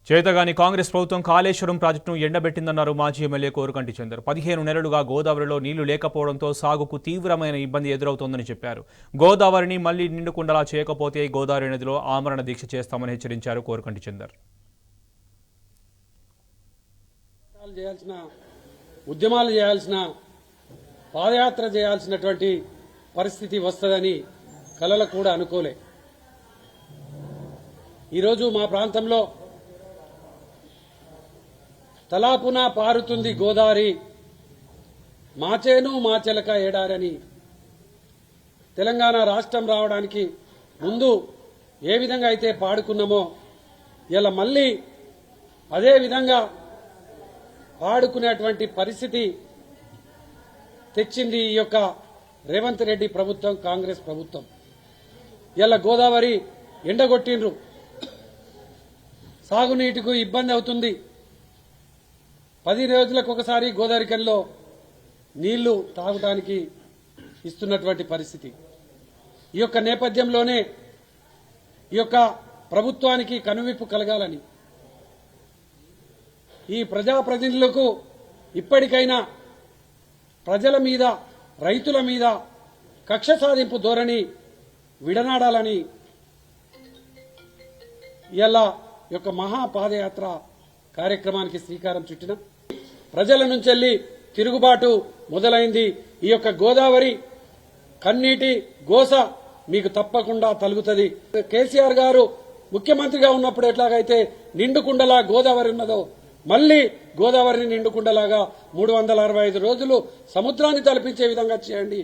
చేతగాని కాంగ్రెస్ ప్రభుత్వం కాళేశ్వరం ప్రాజెక్టును ఎండబెట్టిందన్నారు మాజీ ఎమ్మెల్యే కోరుకంటి చందర్. 15 నెలలుగా గోదావరిలో నీళ్లు లేకపోవడంతో సాగుకు తీవ్రమైన ఇబ్బంది ఎదురవుతోందని చెప్పారు. గోదావరిని మళ్లీ నిండుకుండలా చేయకపోతే గోదావరి నదిలో ఆమరణ దీక్ష చేస్తామని హెచ్చరించారు కోరుకంటి చందర్. ఉద్యమాలు చేయాల్సిన పాదయాత్ర చేయాల్సినటువంటి పరిస్థితి వస్తుందని కలలకు కూడా అనుకోలే. ఈరోజు మా ప్రాంతంలో తలాపున పారుతుంది గోదావరి, మాచేను మాచెలక ఏడారని తెలంగాణ రాష్ట్రం రావడానికి ముందు ఏ విధంగా అయితే పాడుకున్నామో ఇలా మళ్ళీ అదే విధంగా పాడుకునేటువంటి పరిస్థితి తెచ్చింది ఈ యొక్క రేవంత్ రెడ్డి ప్రభుత్వం, కాంగ్రెస్ ప్రభుత్వం. ఇలా గోదావరి ఎండగొట్టిండ్రు, సాగునీటికి ఇబ్బంది అవుతుంది. 10 రోజులకు ఒకసారి గోదావరి కల్లో నీళ్లు తాగడానికి ఇస్తున్నటువంటి పరిస్థితి. ఈ యొక్క నేపథ్యంలోనే ఈ యొక్క ప్రభుత్వానికి కనువిప్పు కలగాలని ఈ ప్రజాప్రతినిధులకు ఇప్పటికైనా ప్రజల మీద, రైతుల మీద కక్ష సాధింపు ధోరణి విడనాడాలని ఇలా యొక్క మహాపాదయాత్ర కార్యక్రమానికి శ్రీకారం చుట్టిన ప్రజల నుంచి వెళ్లి తిరుగుబాటు మొదలైంది. ఈ యొక్క గోదావరి కన్నీటి గోస మీకు తప్పకుండా తలుగుతుంది. కేసీఆర్ గారు ముఖ్యమంత్రిగా ఉన్నప్పుడు ఎట్లాగైతే నిండుకుండలా గోదావరి ఉన్నదో మళ్లీ గోదావరిని నిండుకుండలాగా 365 రోజులు సముద్రాన్ని తలపించే విధంగా చేయండి.